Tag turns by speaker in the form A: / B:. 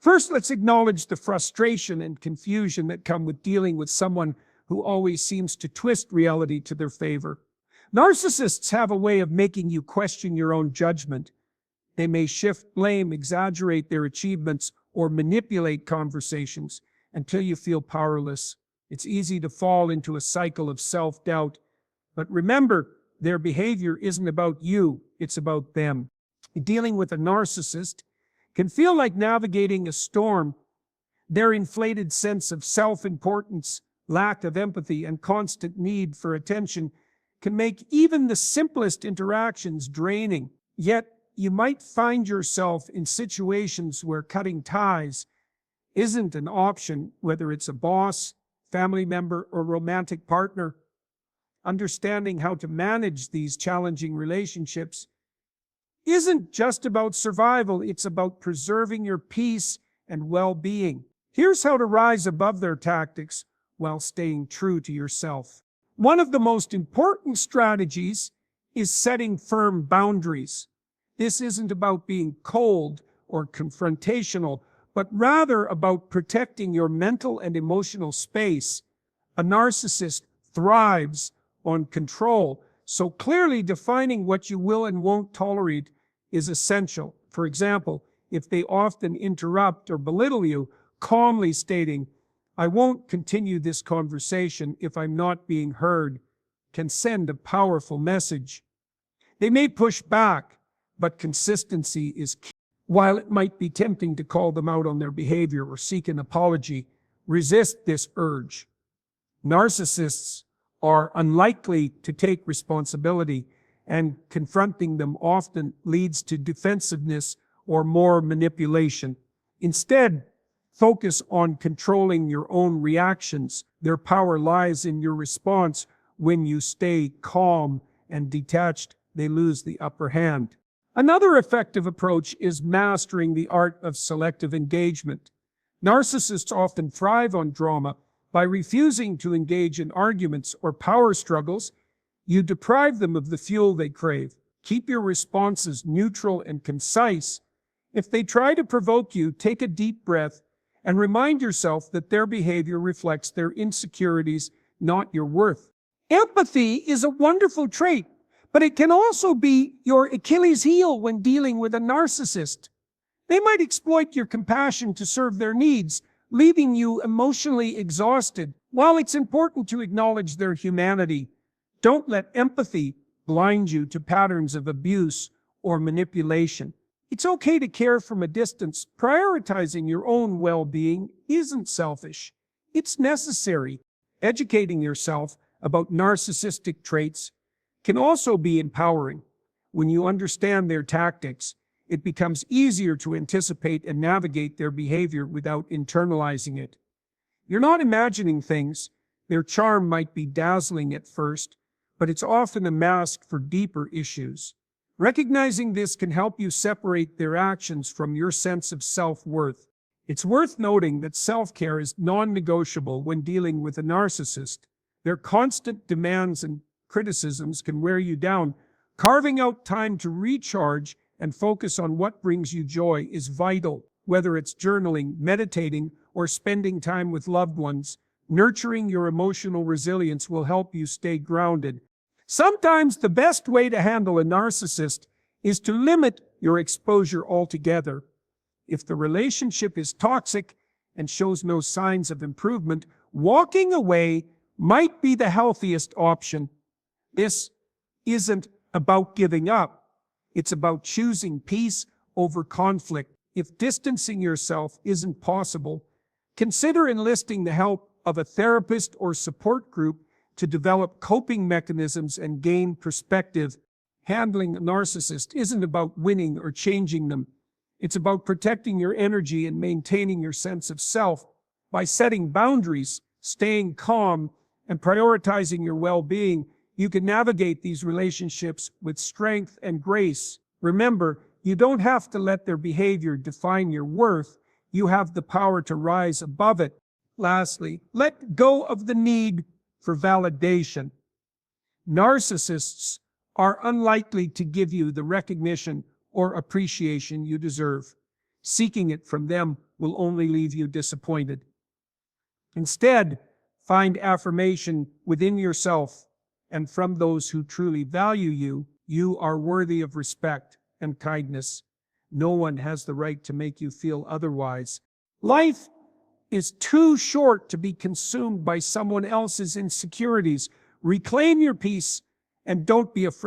A: First, let's acknowledge the frustration and confusion that come with dealing with someone who always seems to twist reality to their favor. Narcissists have a way of making you question your own judgment. They may shift blame, exaggerate their achievements, or manipulate conversations until you feel powerless. It's easy to fall into a cycle of self-doubt. But remember, their behavior isn't about you, it's about them. Dealing with a narcissist can feel like navigating a storm. Their inflated sense of self-importance, lack of empathy, and constant need for attention can make even the simplest interactions draining. Yet, you might find yourself in situations where cutting ties isn't an option, whether it's a boss, family member, or romantic partner. Understanding how to manage these challenging relationships isn't just about survival, it's about preserving your peace and well-being. Here's how to rise above their tactics while staying true to yourself. One of the most important strategies is setting firm boundaries. This isn't about being cold or confrontational, but rather about protecting your mental and emotional space. A narcissist thrives on control, so clearly defining what you will and won't tolerate is essential. For example, if they often interrupt or belittle you, calmly stating, "I won't continue this conversation if I'm not being heard," can send a powerful message. They may push back, but consistency is key. While it might be tempting to call them out on their behavior or seek an apology, resist this urge. Narcissists are unlikely to take responsibility, and confronting them often leads to defensiveness or more manipulation. Instead, focus on controlling your own reactions. Their power lies in your response. When you stay calm and detached, they lose the upper hand. Another effective approach is mastering the art of selective engagement. Narcissists often thrive on drama. By refusing to engage in arguments or power struggles, you deprive them of the fuel they crave. Keep your responses neutral and concise. If they try to provoke you, take a deep breath and remind yourself that their behavior reflects their insecurities, not your worth. Empathy is a wonderful trait, but it can also be your Achilles heel when dealing with a narcissist. They might exploit your compassion to serve their needs, leaving you emotionally exhausted. While it's important to acknowledge their humanity, don't let empathy blind you to patterns of abuse or manipulation. It's okay to care from a distance. Prioritizing your own well-being isn't selfish. It's necessary. Educating yourself about narcissistic traits can also be empowering. When you understand their tactics, it becomes easier to anticipate and navigate their behavior without internalizing it. You're not imagining things. Their charm might be dazzling at first, but it's often a mask for deeper issues. Recognizing this can help you separate their actions from your sense of self-worth. It's worth noting that self-care is non-negotiable when dealing with a narcissist. Their constant demands and criticisms can wear you down. Carving out time to recharge and focus on what brings you joy is vital. Whether it's journaling, meditating, or spending time with loved ones, nurturing your emotional resilience will help you stay grounded. Sometimes the best way to handle a narcissist is to limit your exposure altogether. If the relationship is toxic and shows no signs of improvement, walking away might be the healthiest option. This isn't about giving up. It's about choosing peace over conflict. If distancing yourself isn't possible, consider enlisting the help of a therapist or support group to develop coping mechanisms and gain perspective. Handling a narcissist isn't about winning or changing them. It's about protecting your energy and maintaining your sense of self. By setting boundaries, staying calm, and prioritizing your well-being, you can navigate these relationships with strength and grace. Remember, you don't have to let their behavior define your worth. You have the power to rise above it. Lastly, let go of the need for validation. Narcissists are unlikely to give you the recognition or appreciation you deserve. Seeking it from them will only leave you disappointed. Instead, find affirmation within yourself and from those who truly value you. You are worthy of respect and kindness. No one has the right to make you feel otherwise. Life is too short to be consumed by someone else's insecurities. Reclaim your peace and don't be afraid.